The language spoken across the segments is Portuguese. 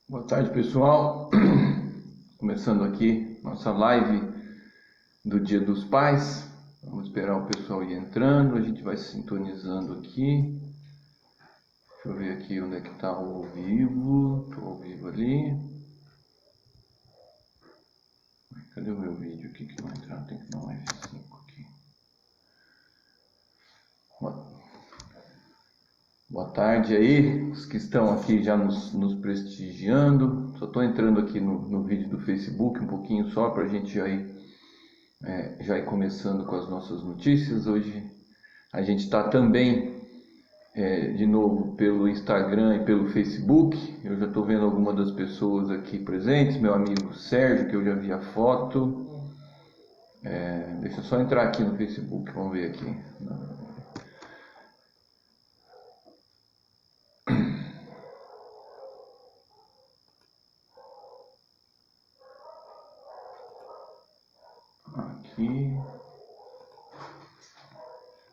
Boa tarde, pessoal. Começando aqui nossa live do Dia dos Pais. Vamos esperar o pessoal ir entrando. A gente vai se sintonizando aqui. Deixa eu ver aqui onde é que está o ao vivo. Estou ao vivo ali. Cadê o meu vídeo aqui que não entrar? Tem que dar um F5 aqui. Boa tarde aí, os que estão aqui já nos prestigiando. Só estou entrando aqui no vídeo do Facebook um pouquinho só para a gente já ir começando com as nossas notícias. Hoje a gente está também de novo pelo Instagram e pelo Facebook. Eu já estou vendo algumas das pessoas aqui presentes. Meu amigo Sérgio, que eu já vi a foto. Deixa eu só entrar aqui no Facebook, vamos ver aqui. Aqui.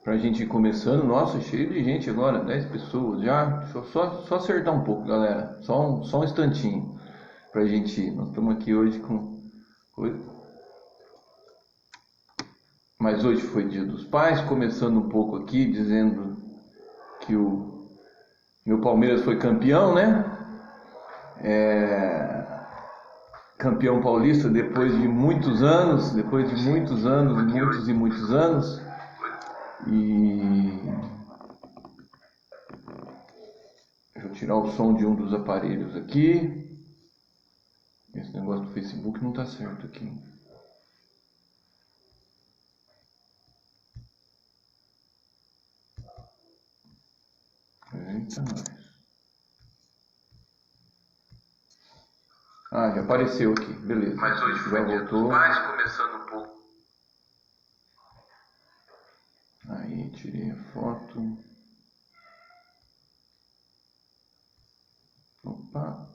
Pra gente ir começando. Nossa, cheio de gente agora, 10 pessoas já. Deixa eu só acertar um pouco, galera. Só um instantinho pra gente ir. Nós estamos aqui hoje com. Mas hoje foi Dia dos Pais, começando um pouco aqui, dizendo que o meu Palmeiras foi campeão, né? Campeão paulista depois de muitos anos, muitos e muitos anos. E deixa eu tirar o som de um dos aparelhos aqui. Esse negócio do Facebook não tá certo aqui. Eita, nós. Já apareceu aqui, beleza. Mas hoje já voltou. Mais começando um pouco. Aí, tirei a foto. Opa.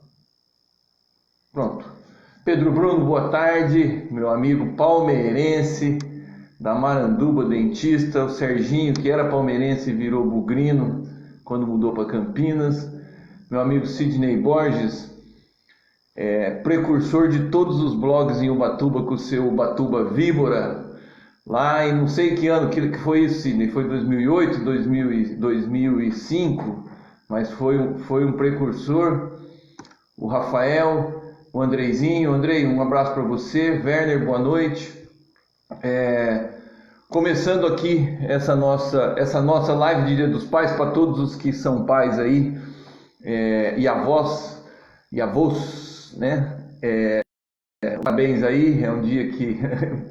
Pronto. Pedro Bruno, boa tarde. Meu amigo palmeirense da Maranduba, dentista. O Serginho, que era palmeirense e virou bugrino quando mudou para Campinas. Meu amigo Sidney Borges, precursor de todos os blogs em Ubatuba com o seu Ubatuba Víbora. Lá em não sei que ano que foi isso, Sidney. Foi 2008, 2005, mas foi um precursor. O Rafael, o Andreizinho. Andrei, um abraço para você. Werner, boa noite. Começando aqui essa nossa live de Dia dos Pais para todos os que são pais aí e avós, né? Parabéns aí, é um dia que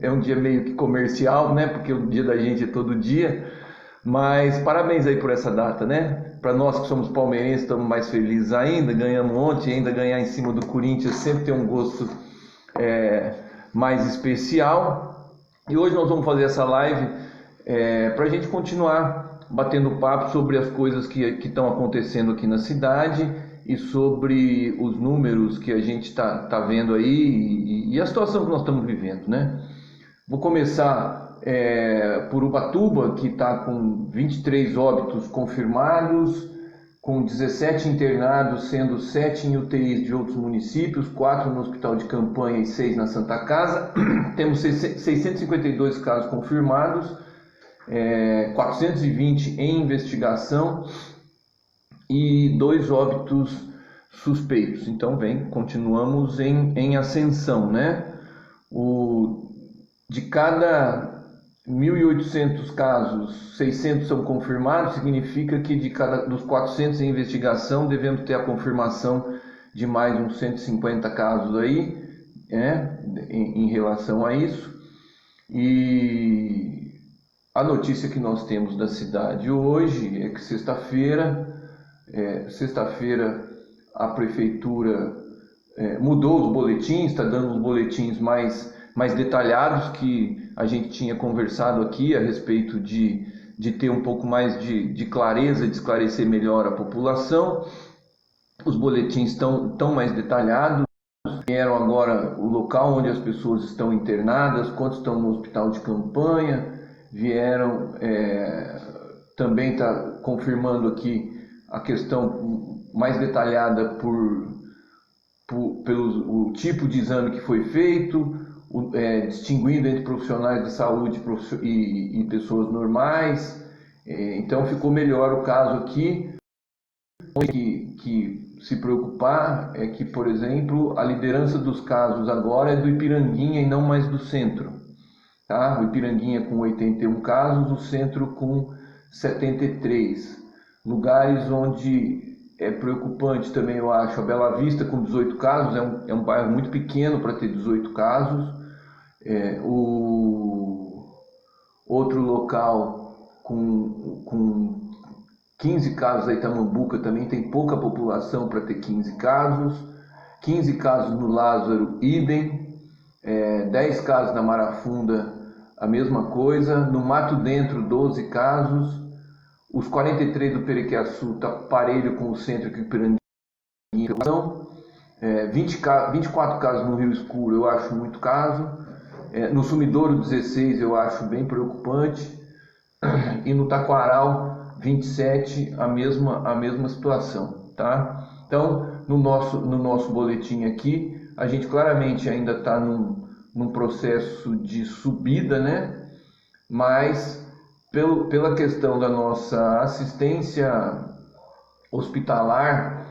é um dia meio que comercial, né? Porque o dia da gente é todo dia, mas parabéns aí por essa data, né? Para nós que somos palmeirenses, estamos mais felizes ainda. Ganhamos ontem, ainda ganhar em cima do Corinthians sempre tem um gosto mais especial. E hoje nós vamos fazer essa live para a gente continuar batendo papo sobre as coisas que estão acontecendo aqui na cidade e sobre os números que a gente está vendo aí e a situação que nós estamos vivendo, né? Vou começar por Ubatuba, que está com 23 óbitos confirmados, com 17 internados, sendo 7 em UTIs de outros municípios, 4 no hospital de campanha e 6 na Santa Casa. Temos 652 casos confirmados, 420 em investigação e 2 óbitos suspeitos. Então continuamos em ascensão, né? De cada 1.800 casos, 600 são confirmados, significa que dos 400 em investigação devemos ter a confirmação de mais uns 150 casos aí, em relação a isso. E a notícia que nós temos da cidade hoje é que sexta-feira a prefeitura mudou os boletins, está dando os boletins mais detalhados, que a gente tinha conversado aqui a respeito de ter um pouco mais de clareza, de esclarecer melhor a população. Os boletins estão mais detalhados. Vieram agora o local onde as pessoas estão internadas, quantos estão no hospital de campanha. Vieram também está confirmando aqui a questão mais detalhada pelo o tipo de exame que foi feito, distinguindo entre profissionais de saúde e pessoas normais. Então ficou melhor o caso aqui. Que se preocupar é que, por exemplo, a liderança dos casos agora é do Ipiranguinha e não mais do centro. Tá? O Ipiranguinha com 81 casos, o centro com 73. Lugares onde é preocupante também, eu acho, a Bela Vista com 18 casos, é um bairro muito pequeno para ter 18 casos. O outro local com 15 casos, a Itamambuca também tem pouca população para ter 15 casos. 15 casos no Lázaro, idem. 10 casos na Marafunda, a mesma coisa. No Mato Dentro, 12 casos. Os 43 do Perequiaçu está parelho com o centro que o Piranguinha. 24 casos no Rio Escuro, eu acho muito caso. No Sumidouro, 16, eu acho bem preocupante. E no Taquaral, 27, a mesma situação. Tá? Então, no nosso boletim aqui, a gente claramente ainda está num processo de subida, né? Mas pela questão da nossa assistência hospitalar,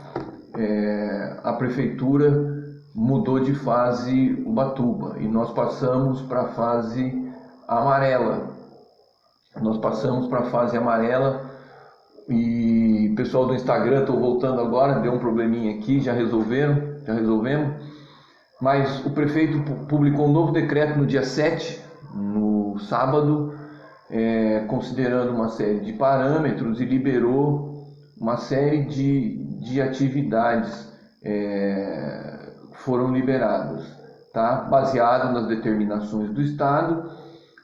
a prefeitura mudou de fase Ubatuba e nós passamos para a fase amarela. E pessoal do Instagram, estou voltando agora, deu um probleminha aqui, já resolvemos. Mas o prefeito publicou um novo decreto no dia 7, no sábado, considerando uma série de parâmetros e liberou uma série de atividades foram liberadas, tá? Baseado nas determinações do Estado.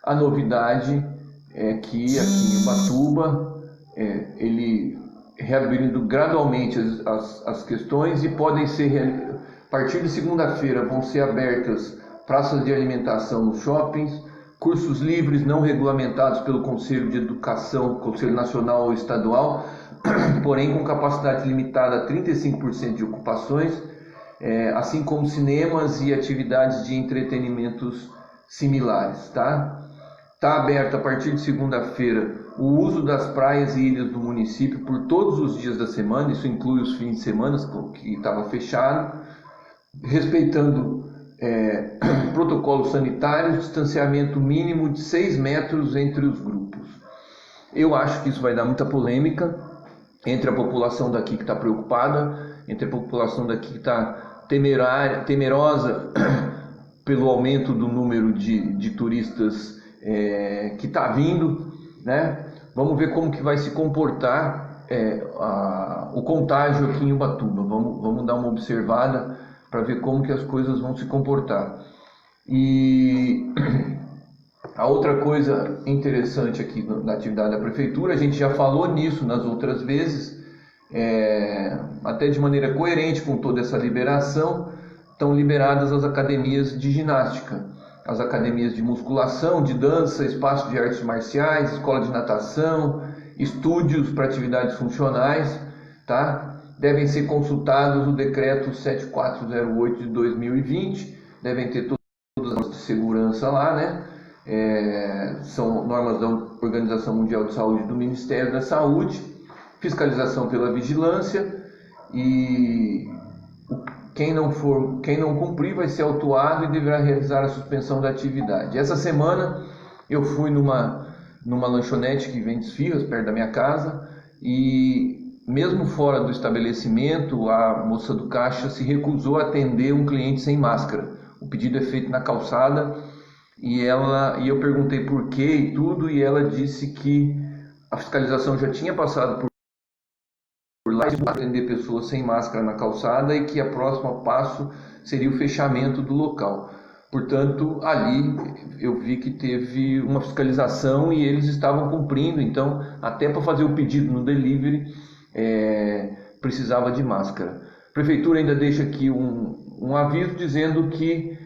A novidade é que aqui em Ubatuba ele reabrindo gradualmente as questões e podem ser, a partir de segunda-feira, vão ser abertas praças de alimentação nos shoppings, cursos livres não regulamentados pelo Conselho de Educação, Conselho Nacional ou Estadual, porém com capacidade limitada a 35% de ocupações, assim como cinemas e atividades de entretenimentos similares. Está aberto a partir de segunda-feira o uso das praias e ilhas do município por todos os dias da semana, isso inclui os fins de semana que estava fechado, respeitando protocolos sanitários, distanciamento mínimo de 6 metros entre os grupos. Eu acho que isso vai dar muita polêmica entre a população daqui que está preocupada, entre a população daqui que está temerosa pelo aumento do número de turistas que está vindo, né? Vamos ver como que vai se comportar o contágio aqui em Ubatuba. Vamos dar uma observada para ver como que as coisas vão se comportar. E a outra coisa interessante aqui na atividade da prefeitura, a gente já falou nisso nas outras vezes, até de maneira coerente com toda essa liberação, estão liberadas as academias de ginástica, as academias de musculação, de dança, espaço de artes marciais, escola de natação, estúdios para atividades funcionais, tá? Devem ser consultados o decreto 7408 de 2020, devem ter todas as normas de segurança lá, né? São normas da Organização Mundial de Saúde, do Ministério da Saúde, fiscalização pela vigilância, e quem não cumprir vai ser autuado e deverá realizar a suspensão da atividade. Essa semana eu fui numa lanchonete que vende esfirras perto da minha casa e mesmo fora do estabelecimento, a moça do caixa se recusou a atender um cliente sem máscara. O pedido é feito na calçada e eu perguntei por quê e tudo, e ela disse que a fiscalização já tinha passado por lá e atender pessoas sem máscara na calçada e que o próximo passo seria o fechamento do local. Portanto, ali eu vi que teve uma fiscalização e eles estavam cumprindo, então até para fazer o pedido no delivery precisava de máscara. A prefeitura ainda deixa aqui um aviso dizendo que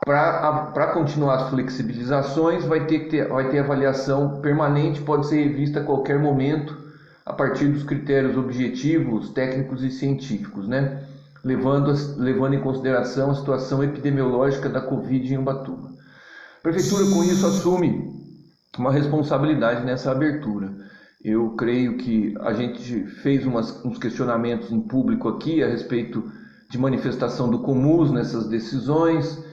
para continuar as flexibilizações vai ter avaliação permanente, pode ser revista a qualquer momento a partir dos critérios objetivos, técnicos e científicos, né? levando em consideração a situação epidemiológica da Covid em Ubatuba. A Prefeitura, com isso, assume uma responsabilidade nessa abertura. Eu creio que a gente fez uns questionamentos em público aqui a respeito de manifestação do Comus nessas decisões,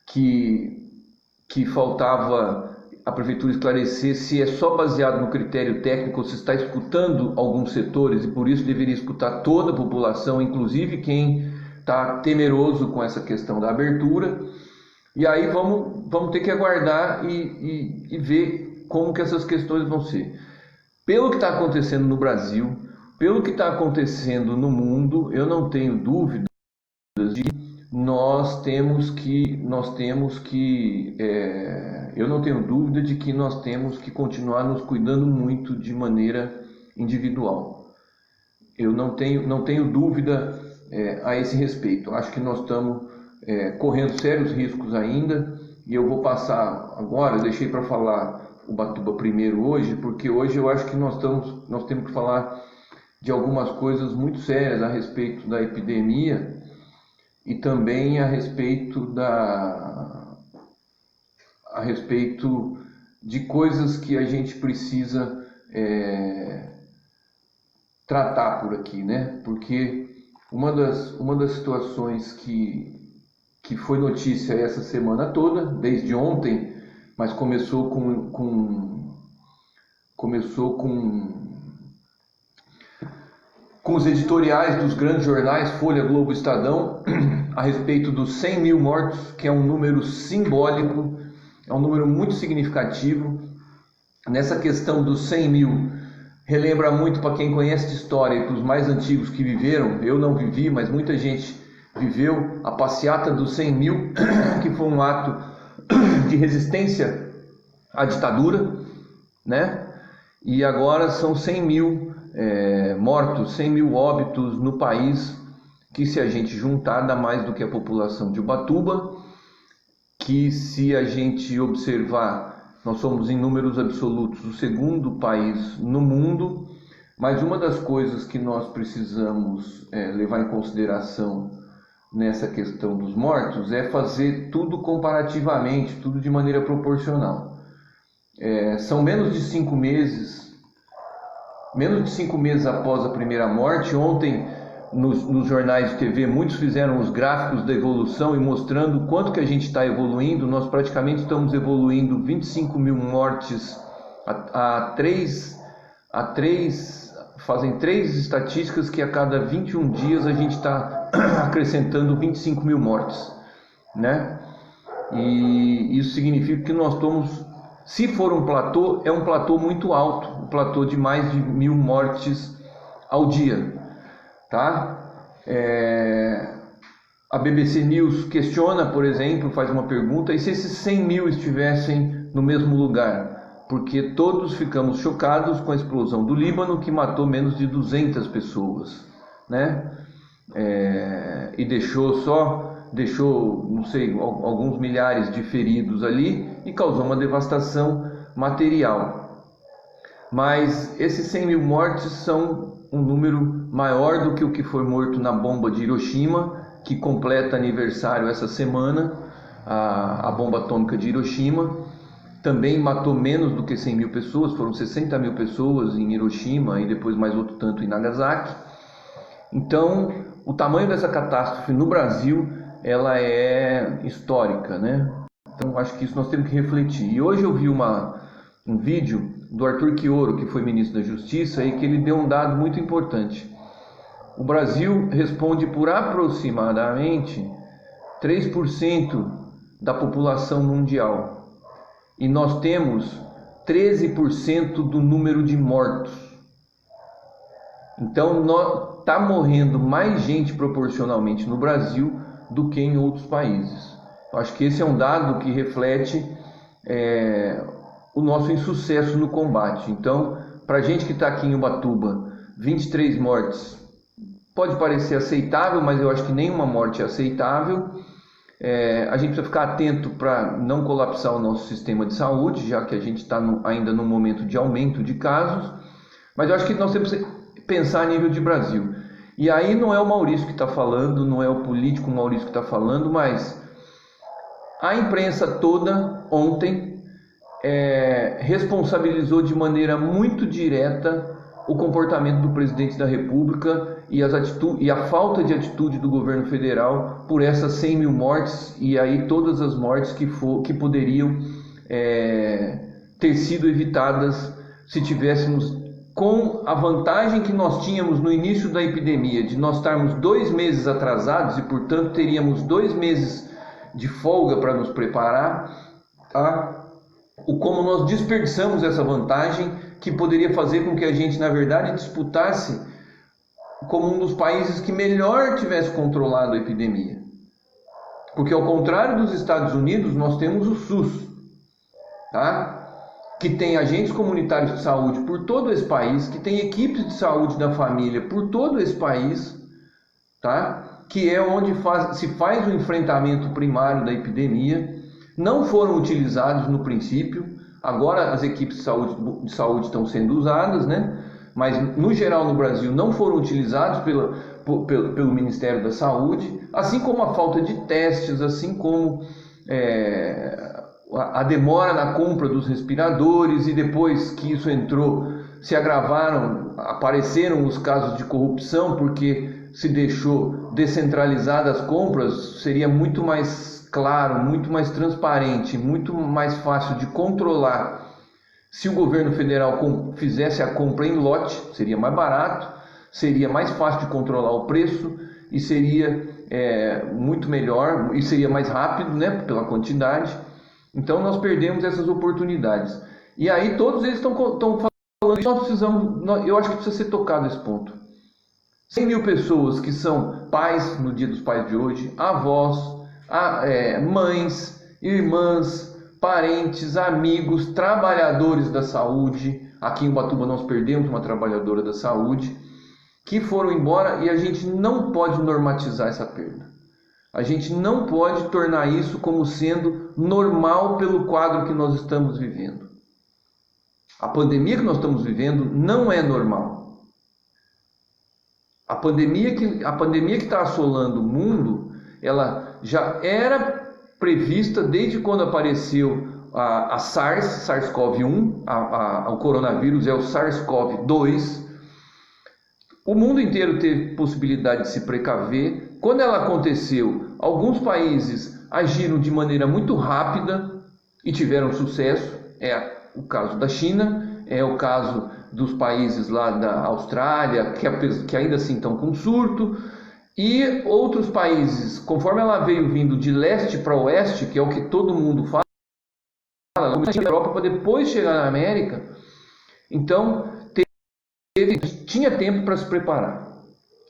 que faltava a Prefeitura esclarecer se é só baseado no critério técnico ou se está escutando alguns setores e por isso deveria escutar toda a população, inclusive quem está temeroso com essa questão da abertura. E aí vamos ter que aguardar e ver como que essas questões vão ser. Pelo que está acontecendo no Brasil, pelo que está acontecendo no mundo, eu não tenho dúvidas de que nós temos que continuar nos cuidando muito de maneira individual. Eu não tenho dúvida a esse respeito. Acho que nós estamos correndo sérios riscos ainda, e eu vou passar agora, eu deixei para falar Ubatuba primeiro hoje, porque hoje eu acho que nós temos que falar de algumas coisas muito sérias a respeito da epidemia e também a respeito de coisas que a gente precisa tratar por aqui, né? Porque uma das situações que foi notícia essa semana toda, desde ontem, mas começou com os editoriais dos grandes jornais, Folha, Globo, Estadão, a respeito dos 100 mil mortos, que é um número simbólico, é um número muito significativo. Nessa questão dos 100 mil, relembra muito para quem conhece de história e para os mais antigos que viveram. Eu não vivi, mas muita gente viveu a passeata dos 100 mil, que foi um ato de resistência à ditadura, né? E agora são 100 mil mortos, 100 mil óbitos no país, que se a gente juntar dá mais do que a população de Ubatuba, que se a gente observar, nós somos em números absolutos o segundo país no mundo, mas uma das coisas que nós precisamos levar em consideração nessa questão dos mortos é fazer tudo comparativamente, tudo de maneira proporcional. São menos de 5 meses após a primeira morte. Ontem, nos jornais de TV, muitos fizeram os gráficos da evolução e mostrando o quanto que a gente está evoluindo. Nós praticamente estamos evoluindo 25 mil mortes fazem 3 estatísticas que a cada 21 dias a gente está acrescentando 25 mil mortes, né? E isso significa que nós estamos, se for um platô, é um platô muito alto, um platô de mais de 1.000 mortes ao dia, tá? A BBC News questiona, por exemplo, faz uma pergunta: e se esses 100 mil estivessem no mesmo lugar? Porque todos ficamos chocados com a explosão do Líbano, que matou menos de 200 pessoas, né? E deixou, não sei, alguns milhares de feridos ali e causou uma devastação material. Mas esses 100 mil mortes são um número maior do que o que foi morto na bomba de Hiroshima, que completa aniversário essa semana, a bomba atômica de Hiroshima. Também matou menos do que 100 mil pessoas, foram 60 mil pessoas em Hiroshima e depois mais outro tanto em Nagasaki. Então, o tamanho dessa catástrofe no Brasil, ela é histórica, né? Então, acho que isso nós temos que refletir. E hoje eu vi um vídeo do Arthur Quioro, que foi ministro da Justiça, e que ele deu um dado muito importante. O Brasil responde por aproximadamente 3% da população mundial. E nós temos 13% do número de mortos. Então, está morrendo mais gente proporcionalmente no Brasil do que em outros países. Eu acho que esse é um dado que reflete o nosso insucesso no combate. Então, para a gente que está aqui em Ubatuba, 23 mortes pode parecer aceitável, mas eu acho que nenhuma morte é aceitável. A gente precisa ficar atento para não colapsar o nosso sistema de saúde, já que a gente está ainda num momento de aumento de casos. Mas eu acho que nós temos que pensar a nível de Brasil. E aí não é o Maurício que está falando, não é o político Maurício que está falando, mas a imprensa toda ontem responsabilizou de maneira muito direta o comportamento do presidente da República e a falta de atitude do governo federal por essas 100 mil mortes e aí todas as mortes que poderiam ter sido evitadas se tivéssemos, com a vantagem que nós tínhamos no início da epidemia, de nós estarmos 2 meses atrasados e, portanto, teríamos 2 meses de folga para nos preparar, tá? Como nós desperdiçamos essa vantagem que poderia fazer com que a gente, na verdade, disputasse como um dos países que melhor tivesse controlado a epidemia. Porque, ao contrário dos Estados Unidos, nós temos o SUS, tá? Que tem agentes comunitários de saúde por todo esse país, que tem equipes de saúde da família por todo esse país, tá? Que é onde se faz o enfrentamento primário da epidemia. Não foram utilizados no princípio, agora as equipes de saúde estão sendo usadas, né? Mas no geral no Brasil não foram utilizados pelo Ministério da Saúde, assim como a falta de testes, assim como a demora na compra dos respiradores, e depois que isso entrou, se agravaram, apareceram os casos de corrupção, porque se deixou descentralizadas as compras, seria muito mais claro, muito mais transparente, muito mais fácil de controlar. Se o governo federal fizesse a compra em lote, seria mais barato, seria mais fácil de controlar o preço e seria muito melhor e seria mais rápido, né, pela quantidade. Então nós perdemos essas oportunidades. E aí todos eles estão falando, nós precisamos, eu acho que precisa ser tocado esse ponto. 100 mil pessoas que são pais no Dia dos Pais de hoje, avós, mães, irmãs, parentes, amigos, trabalhadores da saúde. Aqui em Ubatuba nós perdemos uma trabalhadora da saúde, que foram embora, e a gente não pode normatizar essa perda. A gente não pode tornar isso como sendo normal pelo quadro que nós estamos vivendo. A pandemia que nós estamos vivendo não é normal. A pandemia que está assolando o mundo, ela já era prevista desde quando apareceu a SARS-CoV-1, o coronavírus é o SARS-CoV-2. O mundo inteiro teve possibilidade de se precaver. Quando ela aconteceu, alguns países agiram de maneira muito rápida e tiveram sucesso. É o caso da China, é o caso dos países lá da Austrália, que ainda assim estão com surto. E outros países, conforme ela veio vindo de leste para oeste, que é o que todo mundo fala, ela começou na Europa para depois chegar na América. Então, tinha tempo para se preparar.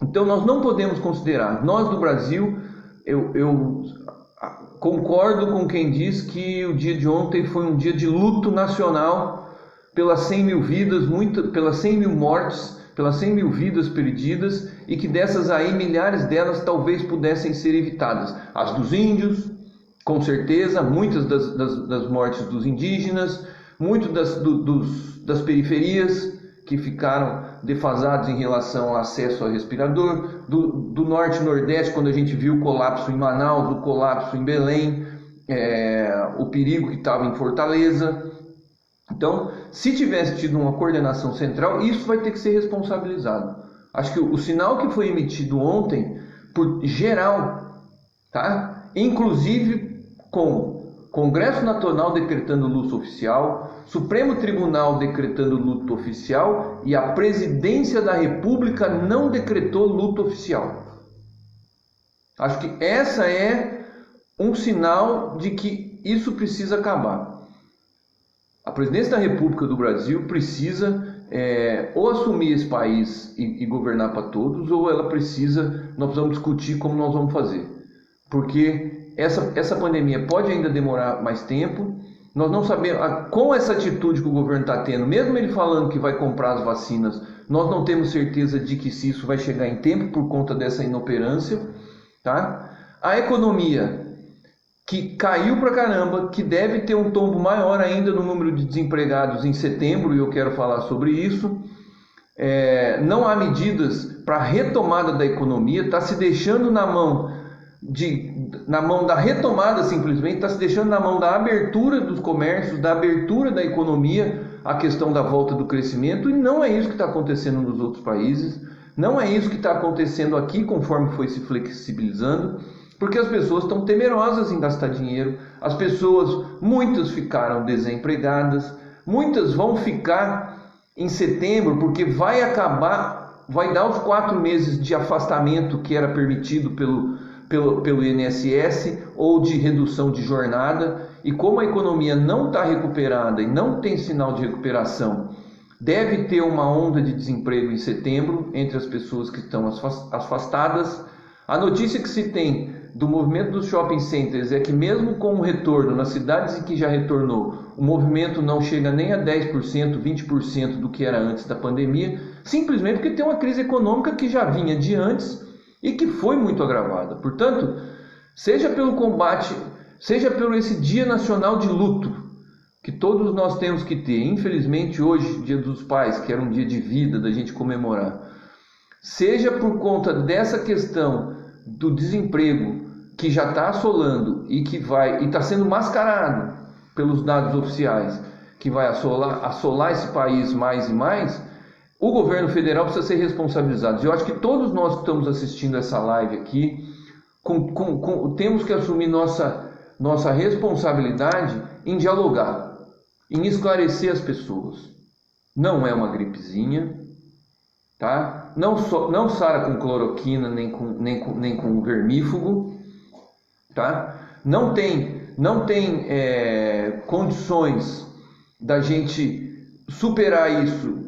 Então nós não podemos considerar, nós do Brasil, eu concordo com quem diz que o dia de ontem foi um dia de luto nacional pelas 100 mil vidas, pelas 100 mil mortes, pelas 100 mil vidas perdidas, e que dessas aí, milhares delas talvez pudessem ser evitadas. As dos índios, com certeza, muitas das mortes dos indígenas, muitas das periferias, que ficaram defasados em relação ao acesso ao respirador, do norte e nordeste, quando a gente viu o colapso em Manaus, o colapso em Belém, o perigo que estava em Fortaleza. Então, se tivesse tido uma coordenação central, isso vai ter que ser responsabilizado. Acho que o sinal que foi emitido ontem, por geral, tá? Inclusive com Congresso Nacional decretando luto oficial, Supremo Tribunal decretando luto oficial e a Presidência da República não decretou luto oficial. Acho que essa é um sinal de que isso precisa acabar. A Presidência da República do Brasil precisa ou assumir esse país e governar para todos, ou nós precisamos discutir como nós vamos fazer. Porque essa pandemia pode ainda demorar mais tempo. Nós não sabemos, com essa atitude que o governo está tendo, mesmo ele falando que vai comprar as vacinas, nós não temos certeza de que se isso vai chegar em tempo por conta dessa inoperância, tá? A economia, que caiu pra caramba, que deve ter um tombo maior ainda no número de desempregados em setembro, e eu quero falar sobre isso. não há medidas para a retomada da economia, está se deixando na mão da retomada, simplesmente está se deixando na mão da abertura dos comércios, da abertura da economia, a questão da volta do crescimento, e não é isso que está acontecendo nos outros países, não é isso que está acontecendo aqui conforme foi se flexibilizando, porque as pessoas estão temerosas em gastar dinheiro, muitas ficaram desempregadas, muitas vão ficar em setembro, porque vai dar os 4 meses de afastamento que era permitido pelo INSS ou de redução de jornada, e como a economia não está recuperada e não tem sinal de recuperação, deve ter uma onda de desemprego em setembro entre as pessoas que estão afastadas. A notícia que se tem do movimento dos shopping centers é que mesmo com o retorno nas cidades em que já retornou, o movimento não chega nem a 10%, 20% do que era antes da pandemia, simplesmente porque tem uma crise econômica que já vinha de antes e que foi muito agravada. Portanto, seja pelo combate, seja pelo esse Dia Nacional de Luto, que todos nós temos que ter, infelizmente hoje, Dia dos Pais, que era um dia de vida da gente comemorar, seja por conta dessa questão do desemprego que já está assolando e que está sendo mascarado pelos dados oficiais, que vai assolar esse país mais e mais, o governo federal precisa ser responsabilizado. Eu acho que todos nós que estamos assistindo essa live aqui, temos que assumir nossa responsabilidade em dialogar, em esclarecer as pessoas. Não é uma gripezinha, tá? Não sara com cloroquina nem com vermífugo, tá? Não tem condições da gente superar isso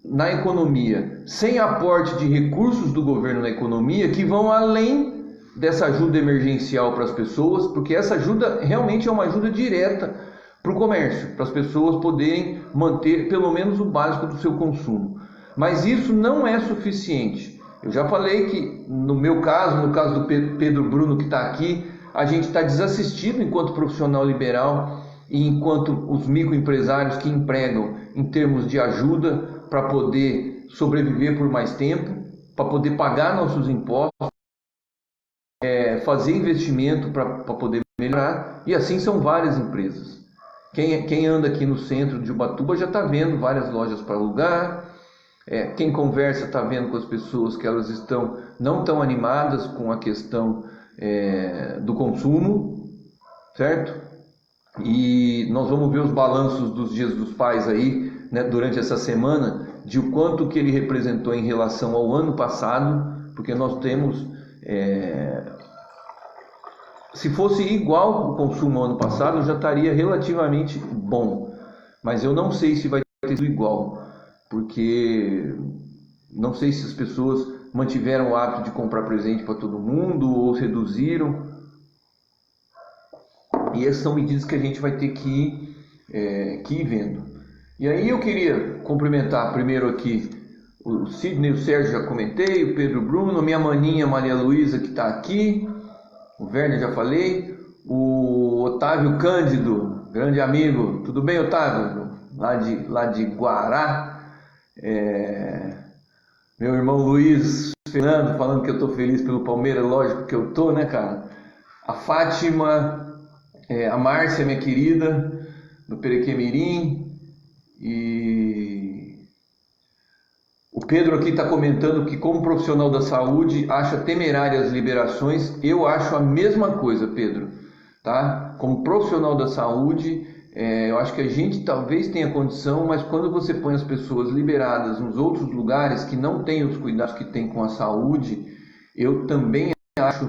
na economia sem aporte de recursos do governo na economia que vão além dessa ajuda emergencial para as pessoas, porque essa ajuda realmente é uma ajuda direta para o comércio, para as pessoas poderem manter pelo menos o básico do seu consumo. Mas isso não é suficiente. Eu já falei que no meu caso, no caso do Pedro Bruno que está aqui, a gente está desassistido enquanto profissional liberal e enquanto os microempresários que empregam em termos de ajuda para poder sobreviver por mais tempo, para poder pagar nossos impostos, fazer investimento para poder melhorar, e assim são várias empresas. Quem anda aqui no centro de Ubatuba já está vendo várias lojas para alugar, quem conversa está vendo com as pessoas que elas não estão animadas com a questão do consumo, certo? E nós vamos ver os balanços dos Dias dos Pais aí, né, durante essa semana, de o quanto que ele representou em relação ao ano passado, porque nós temos, se fosse igual o consumo ao ano passado, já estaria relativamente bom, mas eu não sei se vai ter sido igual, porque não sei se as pessoas mantiveram o hábito de comprar presente para todo mundo ou reduziram. E essas são medidas que a gente vai ter que ir vendo. E aí eu queria cumprimentar primeiro aqui o Sidney, o Sérgio já comentei, o Pedro Bruno, minha maninha Maria Luísa que está aqui, o Werner já falei, o Otávio Cândido, grande amigo. Tudo bem, Otávio? Lá de Guará. Meu irmão Luiz Fernando falando que eu estou feliz pelo Palmeiras, lógico que eu estou, né, cara? A Fátima, a Márcia, minha querida, do Perequemirim, e o Pedro aqui está comentando que como profissional da saúde acha temerárias as liberações. Eu acho a mesma coisa, Pedro, tá? Como profissional da saúde, eu acho que a gente talvez tenha condição, mas quando você põe as pessoas liberadas nos outros lugares que não têm os cuidados que tem com a saúde, eu também acho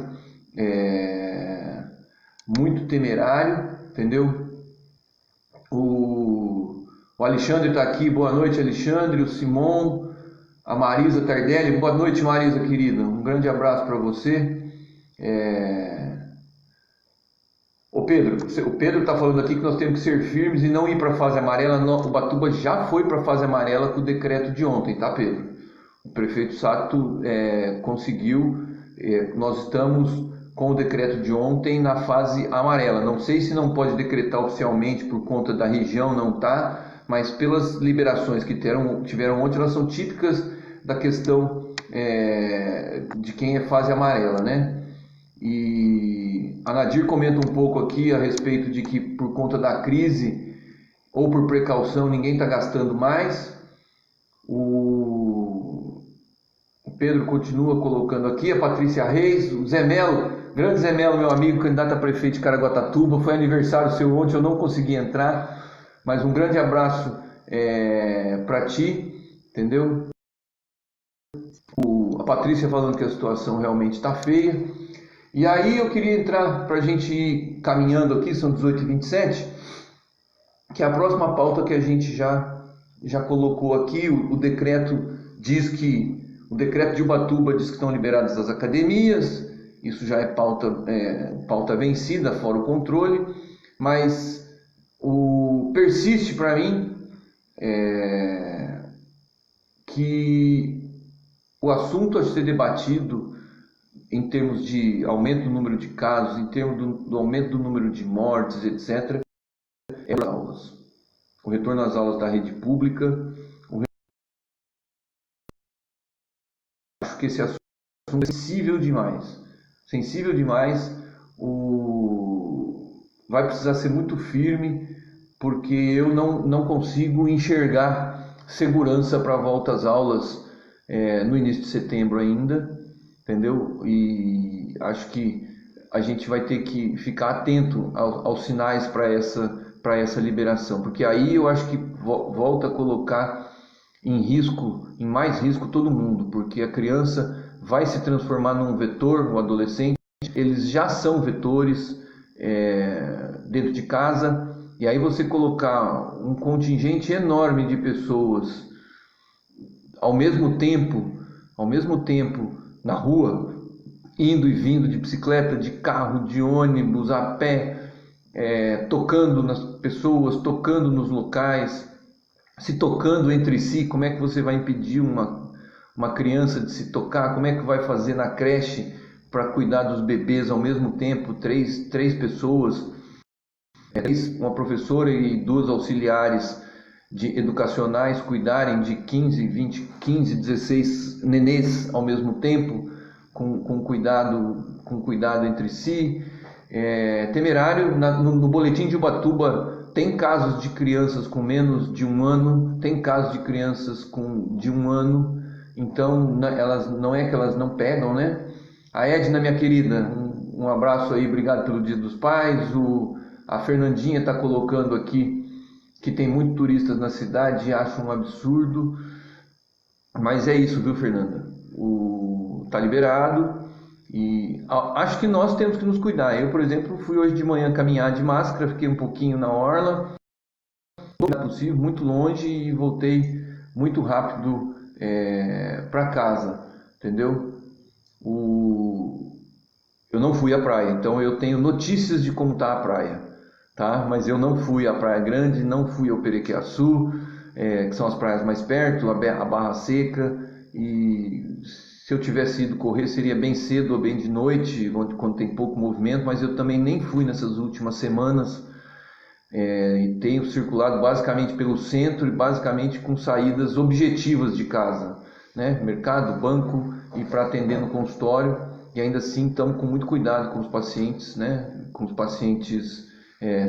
muito temerário, entendeu? O Alexandre está aqui, boa noite, Alexandre. O Simon, a Marisa Tardelli, boa noite, Marisa querida, um grande abraço para você. O Pedro está falando aqui que nós temos que ser firmes e não ir para a fase amarela. O Ubatuba já foi para a fase amarela com o decreto de ontem, tá, Pedro? O prefeito Sato conseguiu, nós estamos com o decreto de ontem na fase amarela. Não sei se não pode decretar oficialmente por conta da região, não tá, mas pelas liberações que tiveram ontem, elas são típicas da questão de quem é fase amarela, né? E a Nadir comenta um pouco aqui a respeito de que por conta da crise ou por precaução ninguém está gastando mais. O Pedro continua colocando aqui, a Patrícia Reis, o Zé Melo, grande Zé Melo, meu amigo, candidato a prefeito de Caraguatatuba, foi aniversário seu ontem, eu não consegui entrar, mas um grande abraço para ti, entendeu? A Patrícia falando que a situação realmente está feia. E aí eu queria entrar para a gente ir caminhando aqui, são 18h27, que é a próxima pauta que a gente já colocou aqui. O decreto diz que, o decreto de Ubatuba diz que estão liberadas as academias, isso já é pauta vencida, fora o controle, mas persiste para mim que o assunto a ser debatido em termos de aumento do número de casos, em termos do aumento do número de mortes, etc., é as aulas. O retorno às aulas da rede pública. Acho que esse assunto é sensível demais. Sensível demais. Vai precisar ser muito firme, porque eu não consigo enxergar segurança para a volta às aulas no início de setembro ainda, entendeu? E acho que a gente vai ter que ficar atento aos sinais para essa liberação, porque aí eu acho que volta a colocar em mais risco todo mundo, porque a criança vai se transformar num vetor, o adolescente, eles já são vetores dentro de casa, e aí você colocar um contingente enorme de pessoas ao mesmo tempo na rua, indo e vindo de bicicleta, de carro, de ônibus, a pé, tocando nas pessoas, tocando nos locais, se tocando entre si. Como é que você vai impedir uma criança de se tocar? Como é que vai fazer na creche para cuidar dos bebês ao mesmo tempo? Três pessoas, uma professora e duas auxiliares educacionais cuidarem de 15, 20, 15, 16 nenês ao mesmo tempo, com cuidado entre si. Temerário. No boletim de Ubatuba tem casos de crianças com menos de 1 ano, tem casos de crianças de 1 ano, então elas não é que elas não pegam, né? A Edna, minha querida, um abraço aí, obrigado pelo Dia dos Pais. A Fernandinha está colocando aqui que tem muitos turistas na cidade e acha um absurdo, mas é isso, viu, Fernanda? Tá liberado e acho que nós temos que nos cuidar. Eu, por exemplo, fui hoje de manhã caminhar de máscara, fiquei um pouquinho na orla, não é possível, muito longe, e voltei muito rápido para casa, entendeu? Eu não fui à praia, então eu tenho notícias de como está a praia, tá? Mas eu não fui à Praia Grande, não fui ao Perequiaçu, que são as praias mais perto, a Barra Seca, e se eu tivesse ido correr seria bem cedo ou bem de noite, quando tem pouco movimento, mas eu também nem fui nessas últimas semanas, e tenho circulado basicamente pelo centro e basicamente com saídas objetivas de casa, né? Mercado, banco e para atender no consultório, e ainda assim estamos com muito cuidado com os pacientes, né? Com os pacientes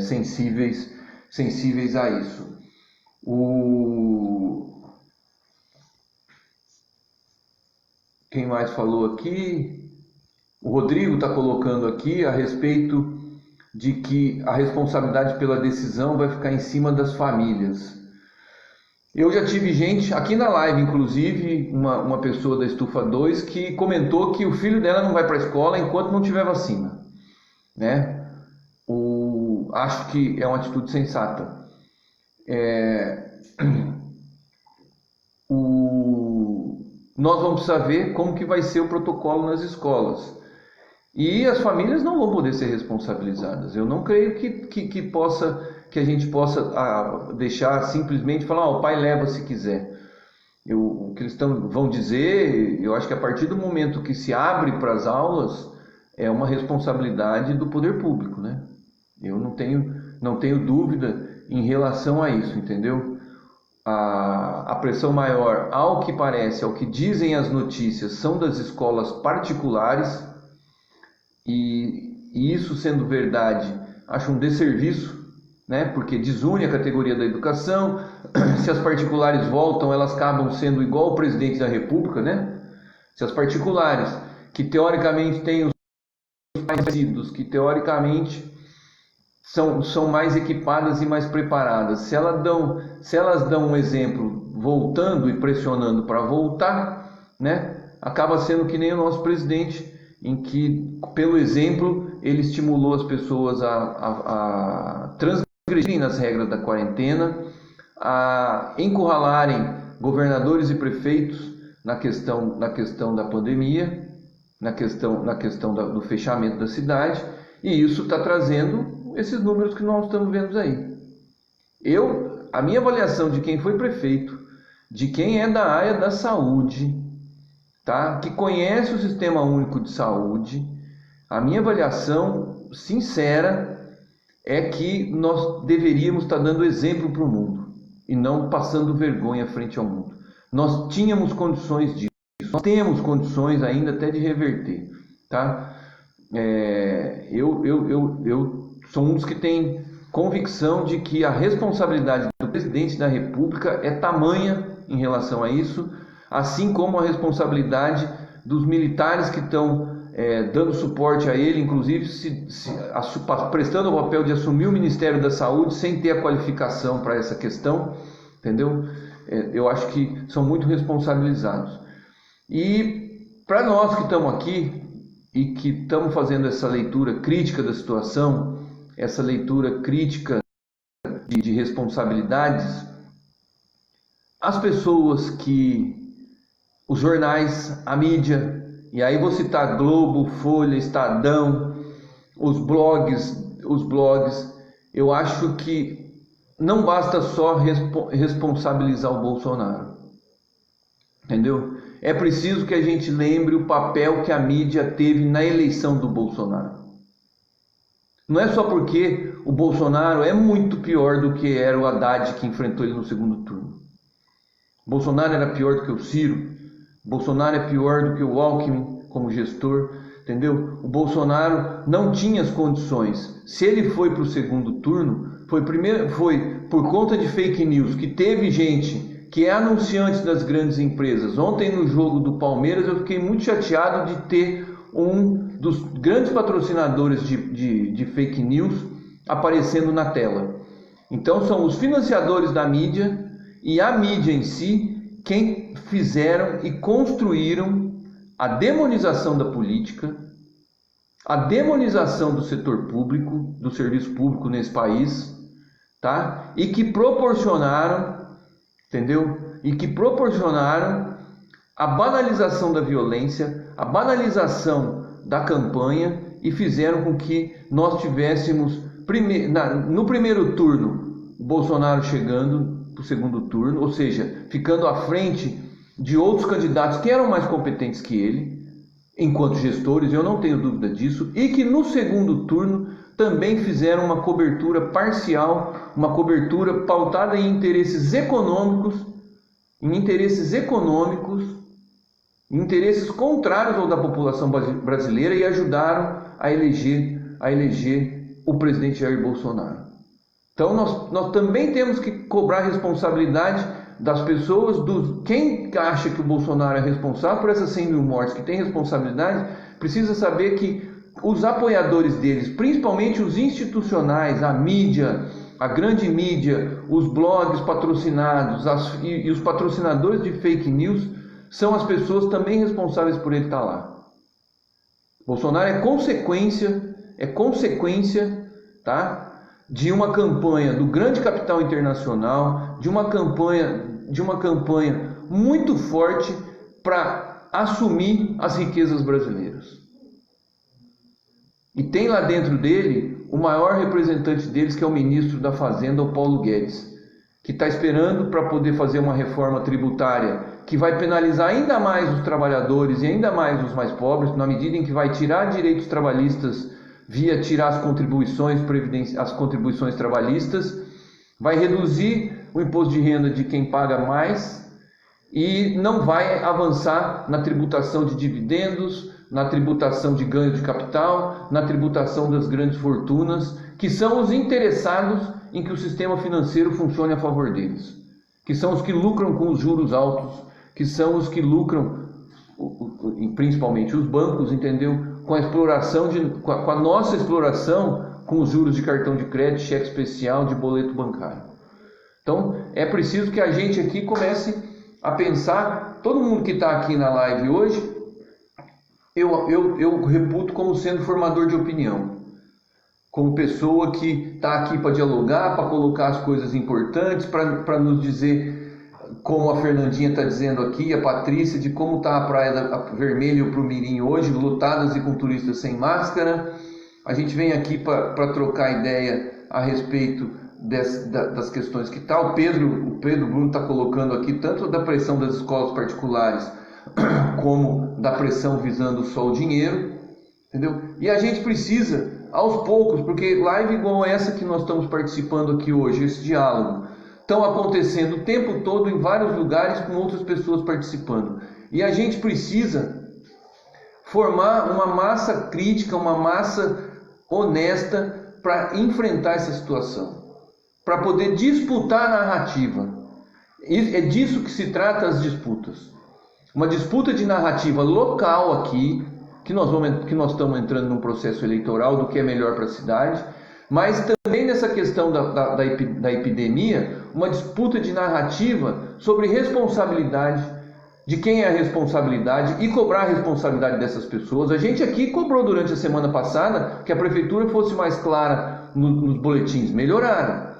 sensíveis a isso. Quem mais falou aqui? O Rodrigo está colocando aqui a respeito de que a responsabilidade pela decisão vai ficar em cima das famílias. Eu já tive gente, aqui na live inclusive, uma pessoa da Estufa 2 que comentou que o filho dela não vai para a escola enquanto não tiver vacina, né? Acho que é uma atitude sensata. Nós vamos precisar ver como que vai ser o protocolo nas escolas. E as famílias não vão poder ser responsabilizadas. Eu não creio que a gente possa deixar simplesmente falar, o pai leva se quiser. O que eles vão dizer, eu acho que a partir do momento que se abre para as aulas, é uma responsabilidade do poder público, né? Eu não tenho dúvida em relação a isso, entendeu? a pressão maior, ao que parece, ao que dizem as notícias, são das escolas particulares, e isso sendo verdade, acho um desserviço, né? Porque desune a categoria da educação. Se as particulares voltam, elas acabam sendo igual o presidente da República, né? Se as particulares, que teoricamente têm os mais que teoricamente são mais equipadas e mais preparadas, se elas dão um exemplo voltando e pressionando para voltar, né? Acaba sendo que nem o nosso presidente, em que, pelo exemplo, ele estimulou as pessoas a transgredirem nas regras da quarentena, a encurralarem governadores e prefeitos na questão da pandemia, na questão do fechamento da cidade, e isso está trazendo esses números que nós estamos vendo aí. A minha avaliação de quem foi prefeito, de quem é da área da saúde, tá? Que conhece o Sistema Único de Saúde, a minha avaliação sincera é que nós deveríamos estar dando exemplo para o mundo e não passando vergonha frente ao mundo. Nós tínhamos condições disso, nós temos condições ainda até de reverter, tá? Eu sou um dos que tem convicção de que a responsabilidade do presidente da República é tamanha em relação a isso, assim como a responsabilidade dos militares que estão dando suporte a ele, inclusive prestando o papel de assumir o Ministério da Saúde sem ter a qualificação para essa questão, entendeu? Eu acho que são muito responsabilizados. E para nós que estamos aqui e que estamos fazendo essa leitura crítica da situação, essa leitura crítica de responsabilidades, as pessoas os jornais, a mídia, e aí vou citar Globo, Folha, Estadão, os blogs, eu acho que não basta só responsabilizar o Bolsonaro, entendeu? É preciso que a gente lembre o papel que a mídia teve na eleição do Bolsonaro. Não é só porque o Bolsonaro é muito pior do que era o Haddad que enfrentou ele no segundo turno. O Bolsonaro era pior do que o Ciro, o Bolsonaro é pior do que o Alckmin como gestor, entendeu? O Bolsonaro não tinha as condições. Se ele foi para o segundo turno, foi por conta de fake news, que teve gente que é anunciante das grandes empresas. Ontem no jogo do Palmeiras eu fiquei muito chateado de ter um dos grandes patrocinadores de fake news aparecendo na tela. Então são os financiadores da mídia e a mídia em si quem fizeram e construíram a demonização da política, a demonização do setor público, do serviço público nesse país, tá? E que proporcionaram, entendeu? E que proporcionaram a banalização da violência, a banalização da campanha e fizeram com que nós tivéssemos no primeiro turno Bolsonaro chegando para o segundo turno, ou seja, ficando à frente de outros candidatos que eram mais competentes que ele, enquanto gestores, eu não tenho dúvida disso, e que no segundo turno também fizeram uma cobertura parcial, uma cobertura pautada em interesses econômicos, interesses contrários ao da população brasileira e ajudaram a eleger o presidente Jair Bolsonaro. Então nós também temos que cobrar responsabilidade das pessoas, quem acha que o Bolsonaro é responsável por essas 100 mil mortes, que tem responsabilidade, precisa saber que os apoiadores deles, principalmente os institucionais, a mídia, a grande mídia, os blogs patrocinados e os patrocinadores de fake news, são as pessoas também responsáveis por ele estar lá. Bolsonaro é consequência, tá? De uma campanha do grande capital internacional, de uma campanha muito forte para assumir as riquezas brasileiras. E tem lá dentro dele o maior representante deles, que é o ministro da Fazenda, o Paulo Guedes, que está esperando para poder fazer uma reforma tributária que vai penalizar ainda mais os trabalhadores e ainda mais os mais pobres, na medida em que vai tirar direitos trabalhistas via tirar as contribuições trabalhistas, vai reduzir o imposto de renda de quem paga mais e não vai avançar na tributação de dividendos, na tributação de ganho de capital, na tributação das grandes fortunas, que são os interessados em que o sistema financeiro funcione a favor deles, que são os que lucram com os juros altos, que são os que lucram, principalmente os bancos, entendeu? Com a exploração, com a nossa exploração com os juros de cartão de crédito, cheque especial, de boleto bancário. Então, é preciso que a gente aqui comece a pensar, todo mundo que está aqui na live hoje, eu reputo como sendo formador de opinião, como pessoa que está aqui para dialogar, para colocar as coisas importantes, para nos dizer, como a Fernandinha está dizendo aqui, a Patrícia, de como está a Praia Vermelha para o Mirim hoje, lotadas e com turistas sem máscara. A gente vem aqui para trocar ideia a respeito das questões que está. O Pedro Bruno está colocando aqui tanto da pressão das escolas particulares como da pressão visando só o dinheiro, entendeu? E a gente precisa, aos poucos, porque live igual essa que nós estamos participando aqui hoje, esse diálogo, estão acontecendo o tempo todo em vários lugares com outras pessoas participando. E a gente precisa formar uma massa crítica, uma massa honesta para enfrentar essa situação, para poder disputar a narrativa. É disso que se trata as disputas. Uma disputa de narrativa local aqui, que nós estamos entrando num processo eleitoral do que é melhor para a cidade, mas também nessa questão da epidemia, uma disputa de narrativa sobre responsabilidade, de quem é a responsabilidade e cobrar a responsabilidade dessas pessoas. A gente aqui cobrou durante a semana passada que a prefeitura fosse mais clara nos boletins, melhoraram.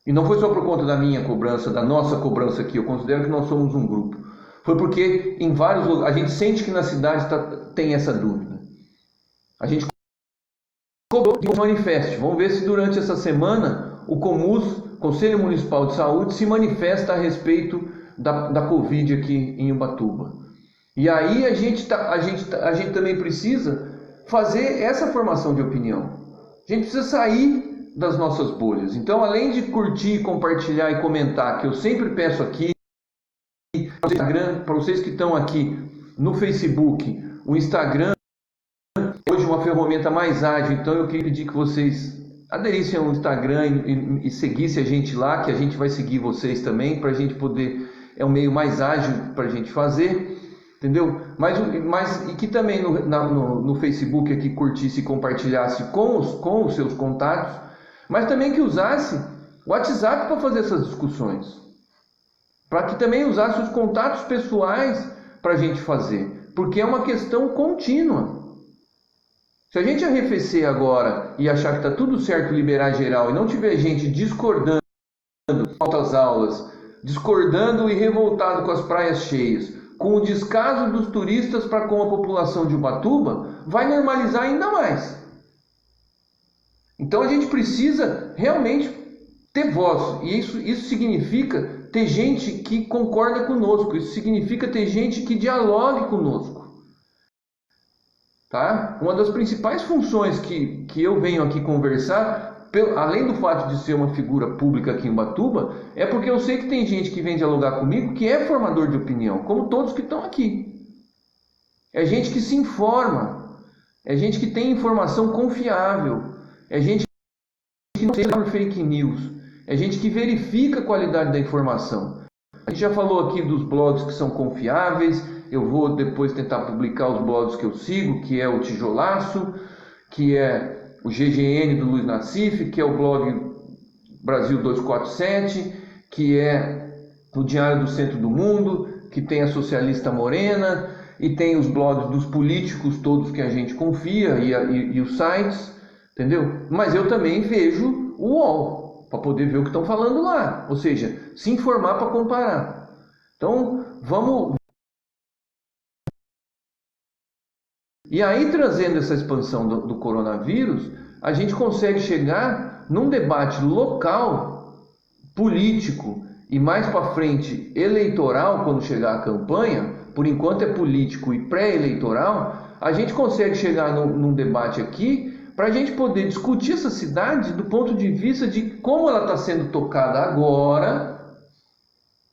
E não foi só por conta da minha cobrança, da nossa cobrança aqui, eu considero que nós somos um grupo. Foi porque em vários lugares, a gente sente que na cidade tem essa dúvida. A gente cobrou que manifeste. Vamos ver se durante essa semana o COMUS, Conselho Municipal de Saúde, se manifesta a respeito da Covid aqui em Ubatuba. E aí a gente também precisa fazer essa formação de opinião. A gente precisa sair das nossas bolhas. Então, além de curtir, compartilhar e comentar, que eu sempre peço aqui, para vocês que estão aqui no Facebook, o Instagram, hoje uma ferramenta mais ágil, então eu queria pedir que vocês aderissem ao Instagram e seguissem a gente lá, que a gente vai seguir vocês também, para a gente poder, é um meio mais ágil para a gente fazer, entendeu? Mas e que também no Facebook aqui curtisse e compartilhasse com os seus contatos, mas também que usasse o WhatsApp para fazer essas discussões. Para que também usasse os contatos pessoais para a gente fazer, porque é uma questão contínua. Se a gente arrefecer agora e achar que está tudo certo, liberar geral, e não tiver gente discordando com as aulas, discordando e revoltado com as praias cheias, com o descaso dos turistas para com a população de Ubatuba, vai normalizar ainda mais. Então a gente precisa realmente ter voz, e isso significa ter gente que concorda conosco, isso significa ter gente que dialogue conosco. Tá? Uma das principais funções que eu venho aqui conversar, além do fato de ser uma figura pública aqui em Ubatuba, é porque eu sei que tem gente que vem dialogar comigo que é formador de opinião, como todos que estão aqui. É gente que se informa, é gente que tem informação confiável, é gente que não tem por fake news, é gente que verifica a qualidade da informação. A gente já falou aqui dos blogs que são confiáveis. Eu vou depois tentar publicar os blogs que eu sigo, que é o Tijolaço, que é o GGN do Luiz Nassif, que é o blog Brasil 247, que é o Diário do Centro do Mundo, que tem a Socialista Morena, e tem os blogs dos políticos todos que a gente confia, e os sites, entendeu? Mas eu também vejo o UOL, para poder ver o que estão falando lá, ou seja, se informar para comparar. Então, vamos... E aí, trazendo essa expansão do coronavírus, a gente consegue chegar num debate local, político, e mais para frente eleitoral, quando chegar a campanha, por enquanto é político e pré-eleitoral, a gente consegue chegar num debate aqui para a gente poder discutir essa cidade do ponto de vista de como ela está sendo tocada agora,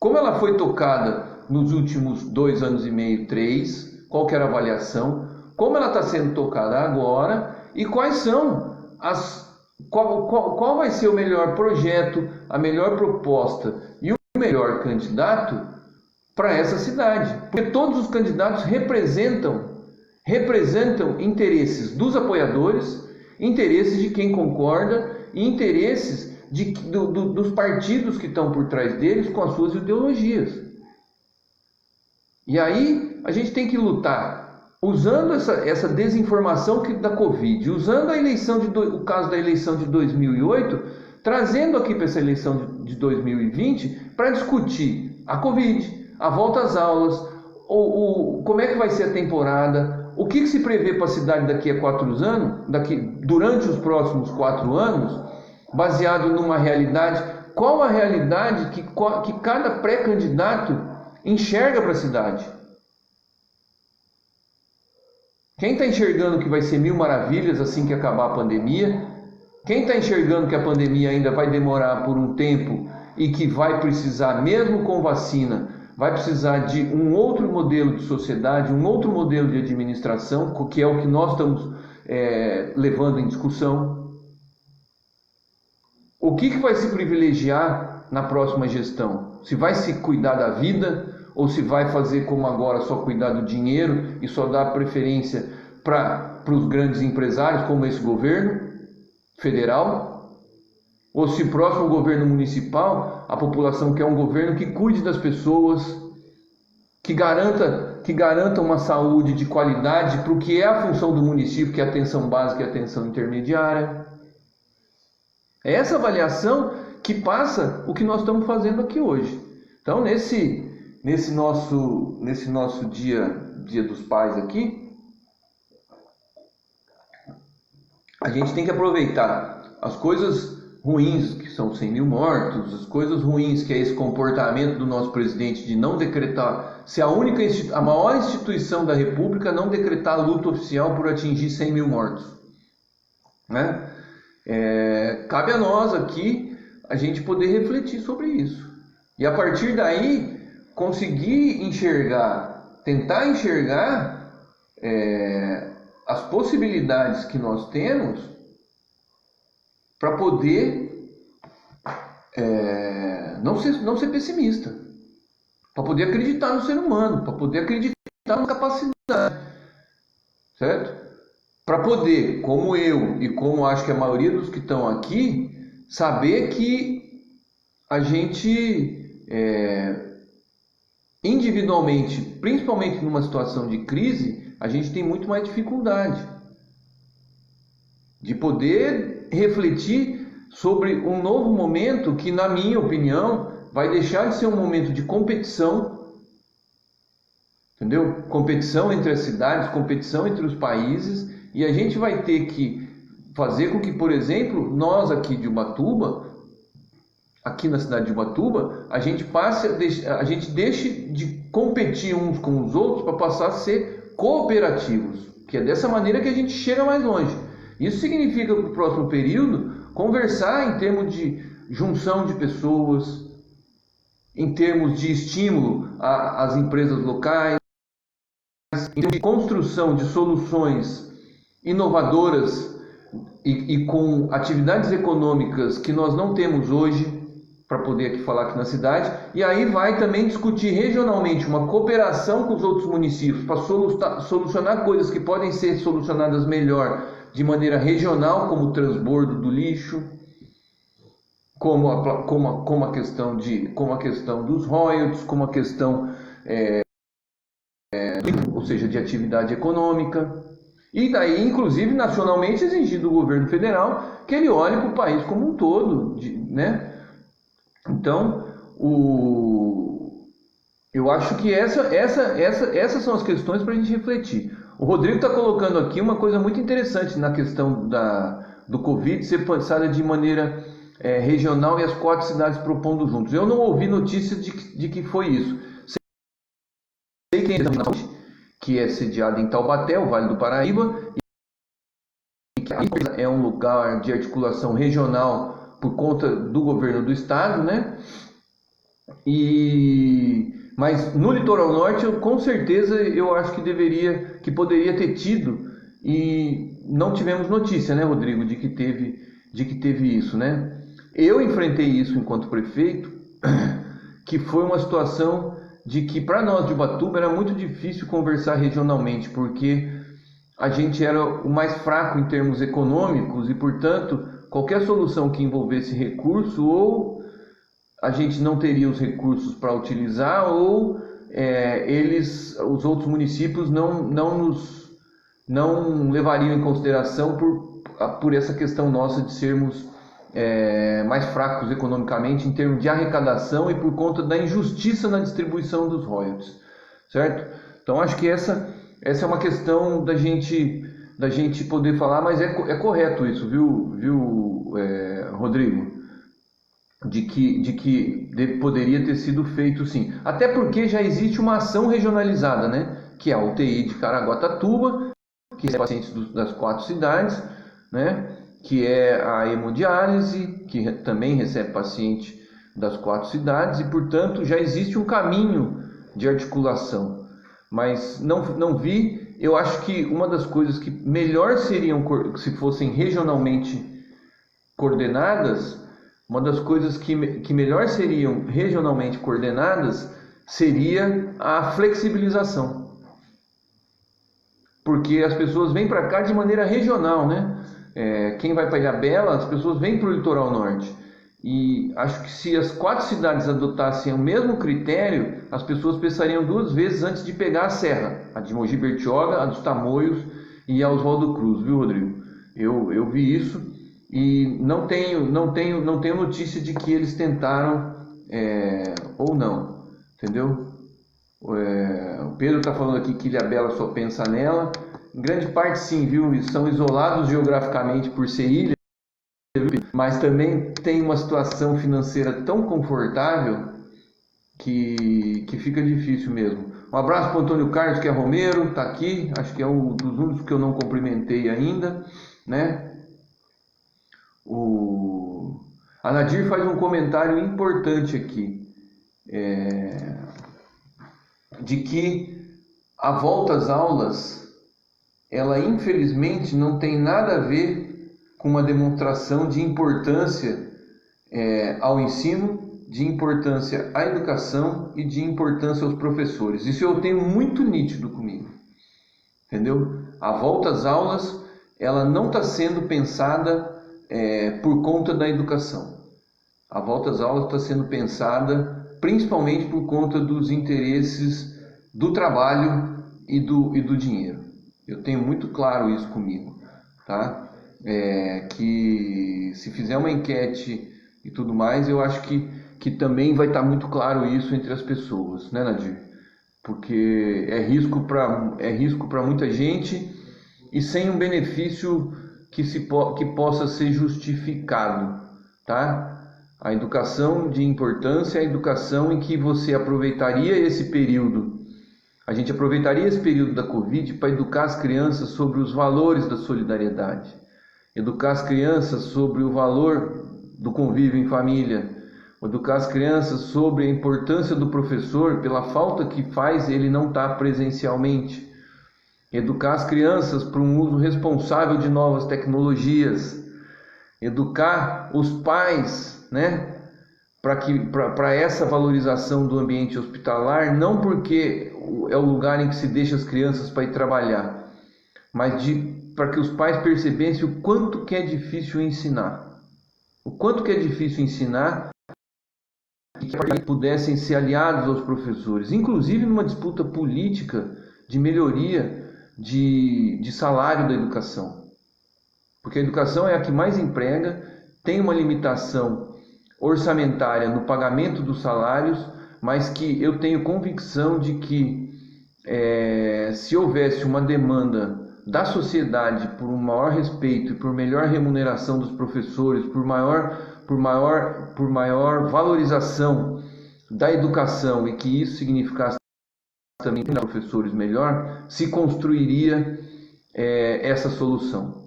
como ela foi tocada nos últimos 2 anos e meio, 3, qual que era a avaliação, como ela está sendo tocada agora e quais são qual vai ser o melhor projeto, a melhor proposta e o melhor candidato para essa cidade. Porque todos os candidatos representam interesses dos apoiadores, interesses de quem concorda e interesses dos partidos que estão por trás deles com as suas ideologias. E aí a gente tem que lutar usando essa desinformação da Covid, usando o caso da eleição de 2008, trazendo aqui para essa eleição de 2020 para discutir a Covid, a volta às aulas, como é que vai ser a temporada, o que se prevê para a cidade daqui a 4 anos, durante os próximos 4 anos, baseado numa realidade, qual a realidade que cada pré-candidato enxerga para a cidade. Quem está enxergando que vai ser 1000 maravilhas assim que acabar a pandemia? Quem está enxergando que a pandemia ainda vai demorar por um tempo e que vai precisar, mesmo com vacina, vai precisar de um outro modelo de sociedade, um outro modelo de administração, que é o que nós estamos levando em discussão? O que vai se privilegiar na próxima gestão? Se vai se cuidar da vida ou se vai fazer como agora, só cuidar do dinheiro e só dar preferência para os grandes empresários, como esse governo federal? Ou se próximo governo municipal, a população quer um governo que cuide das pessoas, que garanta uma saúde de qualidade para o que é a função do município, que é a atenção básica e a atenção intermediária. É essa avaliação que passa o que nós estamos fazendo aqui hoje. Então, nesse nosso dia dos pais aqui, a gente tem que aproveitar as coisas ruins, que são 100 mil mortos, as coisas ruins, que é esse comportamento do nosso presidente de não decretar, ser a maior instituição da República, não decretar luta oficial por atingir 100 mil mortos, né? Cabe a nós aqui a gente poder refletir sobre isso e a partir daí conseguir tentar enxergar as possibilidades que nós temos para poder não ser pessimista, para poder acreditar no ser humano, para poder acreditar na capacidade, certo? Para poder, como eu e como acho que a maioria dos que estão aqui, saber que a gente individualmente, principalmente numa situação de crise, a gente tem muito mais dificuldade de poder refletir sobre um novo momento que, na minha opinião, vai deixar de ser um momento de competição, entendeu? Competição entre as cidades, competição entre os países, e a gente vai ter que fazer com que, por exemplo, nós aqui de Ubatuba, aqui na cidade de Ubatuba, a gente deixe de competir uns com os outros para passar a ser cooperativos, que é dessa maneira que a gente chega mais longe. Isso significa, para o próximo período, conversar em termos de junção de pessoas, em termos de estímulo às empresas locais, em termos de construção de soluções inovadoras e com atividades econômicas que nós não temos hoje, para poder aqui falar aqui na cidade, e aí vai também discutir regionalmente uma cooperação com os outros municípios para solucionar coisas que podem ser solucionadas melhor de maneira regional, como o transbordo do lixo, como a questão dos royalties, como a questão ou seja, de atividade econômica. E daí, inclusive, nacionalmente, exigir do governo federal que ele olhe para o país como um todo, né? Então, eu acho que essas são as questões para a gente refletir. O Rodrigo está colocando aqui uma coisa muito interessante na questão do Covid ser pensada de maneira regional e as 4 cidades propondo juntos. Eu não ouvi notícia de que foi isso. Sei que é sediado em Taubaté, o Vale do Paraíba, e que é um lugar de articulação regional por conta do governo do estado, né? Mas no litoral norte, com certeza, eu acho que poderia ter tido, e não tivemos notícia, né, Rodrigo, de que teve isso, né? Eu enfrentei isso enquanto prefeito, que foi uma situação de que para nós de Ubatuba era muito difícil conversar regionalmente, porque a gente era o mais fraco em termos econômicos e, portanto, qualquer solução que envolvesse recurso, ou a gente não teria os recursos para utilizar, ou os outros municípios não levariam em consideração por essa questão nossa de sermos mais fracos economicamente em termos de arrecadação e por conta da injustiça na distribuição dos royalties, certo? Então acho que essa é uma questão da gente poder falar, mas é correto isso, viu, Rodrigo? De que poderia ter sido feito sim. Até porque já existe uma ação regionalizada, né? Que é a UTI de Caraguatatuba, que é pacientes das 4 cidades, né? Que é a hemodiálise, que também recebe paciente das 4 cidades, e portanto já existe um caminho de articulação. Mas não vi, eu acho que uma das coisas que melhor seriam se fossem regionalmente coordenadas, uma das coisas que melhor seriam regionalmente coordenadas seria a flexibilização. Porque as pessoas vêm para cá de maneira regional, né? Quem vai para Ilhabela, as pessoas vêm para o litoral norte. E acho que se as 4 cidades adotassem o mesmo critério, as pessoas pensariam 2 vezes antes de pegar a serra, a de Mogi Bertioga, a dos Tamoios e a Oswaldo Cruz, viu, Rodrigo? Eu vi isso e não tenho notícia de que eles tentaram ou não, entendeu? O Pedro está falando aqui que Ilhabela só pensa nela. Em grande parte sim, viu? São isolados geograficamente por ser ilha, mas também tem uma situação financeira tão confortável que fica difícil mesmo. Um abraço para o Antônio Carlos, que é Romero, está aqui, acho que é um dos únicos que eu não cumprimentei ainda, né? A Nadir faz um comentário importante aqui, de que a volta às aulas, ela infelizmente não tem nada a ver com uma demonstração de importância ao ensino, de importância à educação e de importância aos professores. Isso eu tenho muito nítido comigo, entendeu? A volta às aulas, ela não está sendo pensada por conta da educação. A volta às aulas está sendo pensada principalmente por conta dos interesses do trabalho e do dinheiro. Eu tenho muito claro isso comigo, tá? Que se fizer uma enquete e tudo mais, eu acho que também vai estar muito claro isso entre as pessoas, né, Nadir? Porque é risco para muita gente e sem um benefício que possa ser justificado, tá? A educação de importância é a educação em que você aproveitaria esse período. A gente aproveitaria esse período da Covid para educar as crianças sobre os valores da solidariedade, educar as crianças sobre o valor do convívio em família, educar as crianças sobre a importância do professor pela falta que faz ele não estar presencialmente, educar as crianças para um uso responsável de novas tecnologias, educar os pais, né, para essa valorização do ambiente hospitalar, não porque é o lugar em que se deixa as crianças para ir trabalhar, mas para que os pais percebessem o quanto que é difícil ensinar. O quanto que é difícil ensinar e que pudessem ser aliados aos professores, inclusive numa disputa política de melhoria de salário da educação. Porque a educação é a que mais emprega, tem uma limitação orçamentária no pagamento dos salários, mas que eu tenho convicção de que se houvesse uma demanda da sociedade por um maior respeito e por melhor remuneração dos professores, por maior valorização da educação, e que isso significasse também ter professores melhor, se construiria essa solução.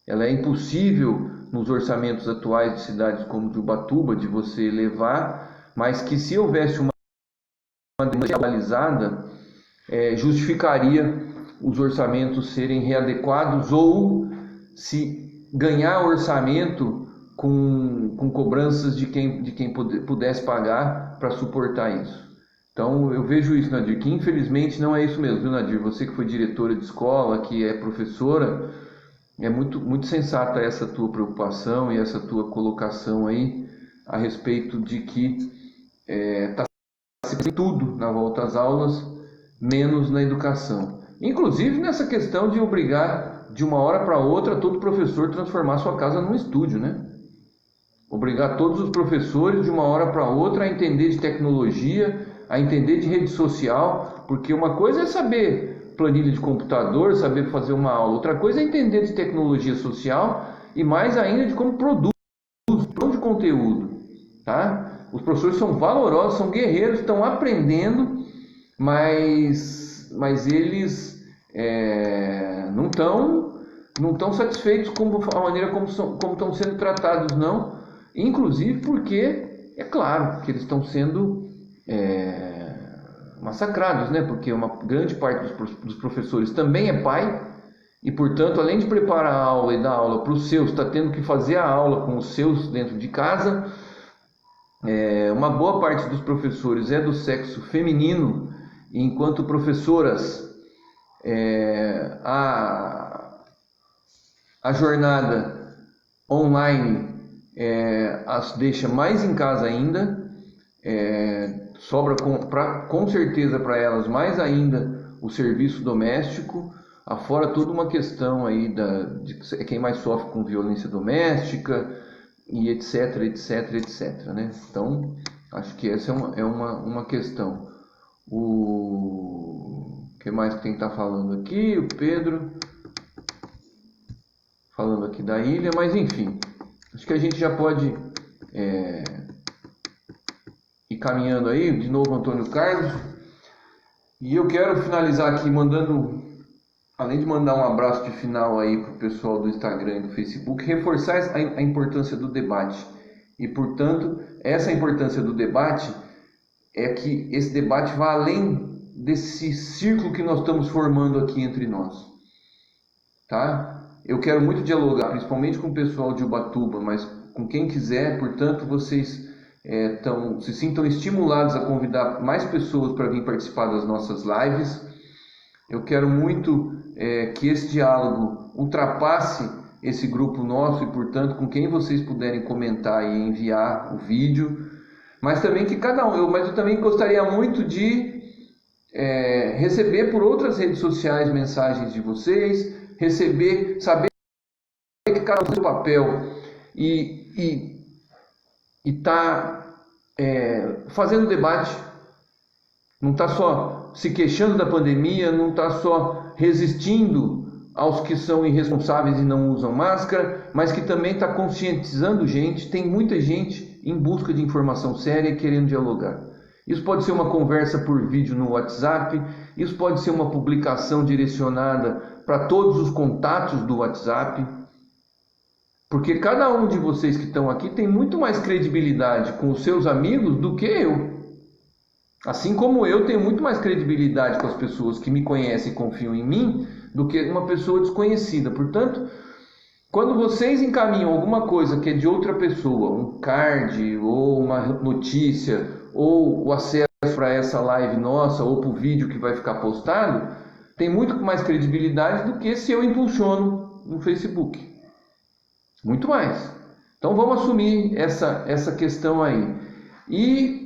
Ela é impossível nos orçamentos atuais de cidades como de Ubatuba, de você levar mas que se houvesse uma demanda realizada, justificaria os orçamentos serem readequados, ou se ganhar orçamento com cobranças de quem pudesse pagar para suportar isso. Então eu vejo isso, Nadir, que infelizmente não é isso mesmo, viu, Nadir? Você que foi diretora de escola, que é professora, é muito sensata essa tua preocupação e essa tua colocação aí a respeito de que está se fazendo tudo na volta às aulas, menos na educação. Inclusive nessa questão de obrigar de uma hora para outra todo professor transformar sua casa num estúdio, né? Obrigar todos os professores de uma hora para outra a entender de tecnologia, a entender de rede social, porque uma coisa é saber planilha de computador, saber fazer uma aula, outra coisa é entender de tecnologia social e mais ainda de como produz de conteúdo, tá? Os professores são valorosos, são guerreiros, estão aprendendo, mas eles não estão satisfeitos com a maneira como estão sendo tratados, não. Inclusive porque, é claro, que eles estão sendo massacrados, né? Porque uma grande parte dos professores também é pai e, portanto, além de preparar a aula e dar aula para os seus, está tendo que fazer a aula com os seus dentro de casa. Uma boa parte dos professores é do sexo feminino, e enquanto professoras, a jornada online as deixa mais em casa ainda, sobra com certeza para elas mais ainda o serviço doméstico, afora toda uma questão aí de quem mais sofre com violência doméstica e etc, né? Então, acho que essa é uma questão. O que mais que tem que estar falando aqui? O Pedro falando aqui da ilha, mas enfim, acho que a gente já pode ir caminhando aí. De novo, Antônio Carlos. E eu quero finalizar aqui além de mandar um abraço de final aí para o pessoal do Instagram e do Facebook, reforçar a importância do debate. E, portanto, essa importância do debate é que esse debate vá além desse círculo que nós estamos formando aqui entre nós. Tá? Eu quero muito dialogar, principalmente com o pessoal de Ubatuba, mas com quem quiser. Portanto, vocês se sintam estimulados a convidar mais pessoas para vir participar das nossas lives. Eu quero muito que esse diálogo ultrapasse esse grupo nosso e, portanto, com quem vocês puderem comentar e enviar o vídeo, mas também que mas eu também gostaria muito de receber por outras redes sociais mensagens de vocês, saber que cada um tem o papel e está fazendo debate, não está só se queixando da pandemia, não está só resistindo aos que são irresponsáveis e não usam máscara, mas que também está conscientizando gente. Tem muita gente em busca de informação séria e querendo dialogar. Isso pode ser uma conversa por vídeo no WhatsApp, isso pode ser uma publicação direcionada para todos os contatos do WhatsApp, porque cada um de vocês que estão aqui tem muito mais credibilidade com os seus amigos do que eu. Assim como eu tenho muito mais credibilidade com as pessoas que me conhecem e confiam em mim do que uma pessoa desconhecida. Portanto, quando vocês encaminham alguma coisa que é de outra pessoa, um card ou uma notícia ou o acesso para essa live nossa ou para o vídeo que vai ficar postado, tem muito mais credibilidade do que se eu impulsiono no Facebook. Muito mais. Então vamos assumir essa questão aí. E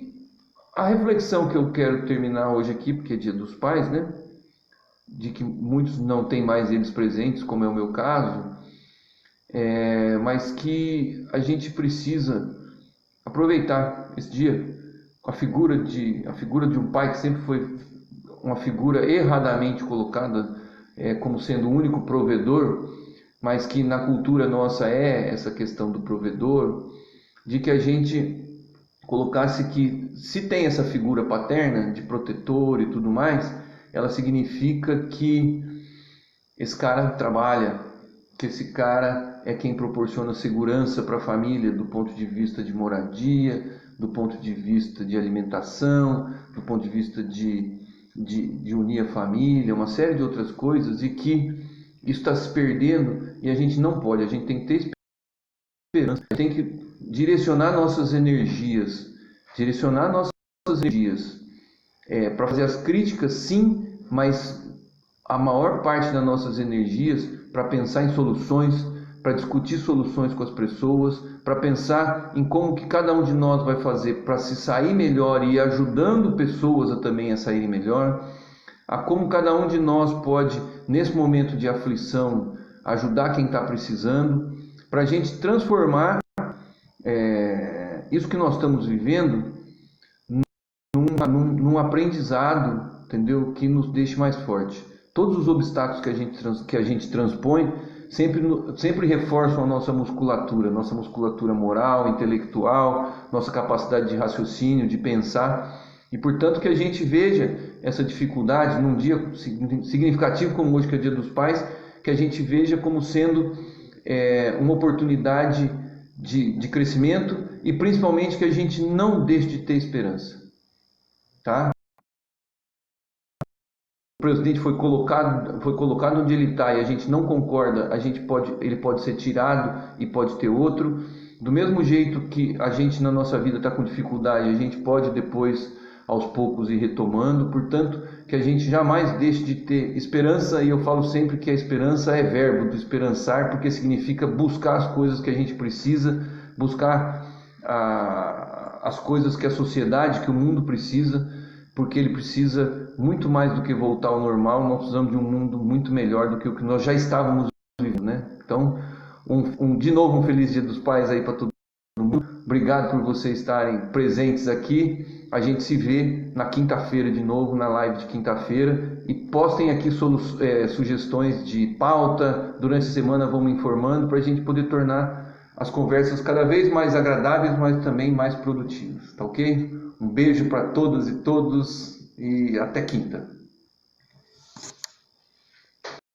a reflexão que eu quero terminar hoje aqui, porque é Dia dos Pais, né? De que muitos não têm mais eles presentes, como é o meu caso, mas que a gente precisa aproveitar esse dia com a figura de um pai que sempre foi uma figura erradamente colocada como sendo o único provedor, mas que na cultura nossa essa questão do provedor, de que a gente colocasse que se tem essa figura paterna de protetor e tudo mais, ela significa que esse cara trabalha, que esse cara é quem proporciona segurança para a família do ponto de vista de moradia, do ponto de vista de alimentação, do ponto de vista de unir a família, uma série de outras coisas, e que isso está se perdendo e a gente não pode, a gente tem que ter esperança, tem que direcionar nossas energias para fazer as críticas, sim, mas a maior parte das nossas energias para pensar em soluções, para discutir soluções com as pessoas, para pensar em como que cada um de nós vai fazer para se sair melhor e ajudando pessoas também a saírem melhor, a como cada um de nós pode, nesse momento de aflição, ajudar quem está precisando, para a gente transformar isso que nós estamos vivendo num aprendizado, entendeu? Que nos deixe mais forte. Todos os obstáculos que a gente transpõe sempre reforçam a nossa musculatura moral, intelectual, nossa capacidade de raciocínio, de pensar. E portanto que a gente veja essa dificuldade num dia significativo como hoje, que é o Dia dos Pais, que a gente veja como sendo uma oportunidade de crescimento, e principalmente que a gente não deixe de ter esperança, tá? O presidente foi colocado onde ele está e a gente não concorda, ele pode ser tirado e pode ter outro. Do mesmo jeito que a gente na nossa vida está com dificuldade, a gente pode depois, aos poucos, ir retomando. Portanto, que a gente jamais deixe de ter esperança, e eu falo sempre que a esperança é verbo do esperançar, porque significa buscar as coisas que a gente precisa, buscar as coisas que a sociedade, que o mundo precisa, porque ele precisa muito mais do que voltar ao normal. Nós precisamos de um mundo muito melhor do que o que nós já estávamos vivendo, né? Então, de novo, um feliz Dia dos Pais aí para todo mundo. Obrigado por vocês estarem presentes aqui. A gente se vê na quinta-feira de novo, na live de quinta-feira. E postem aqui sugestões de pauta. Durante a semana vamos informando para a gente poder tornar as conversas cada vez mais agradáveis, mas também mais produtivas, tá ok? Um beijo para todas e todos e até quinta.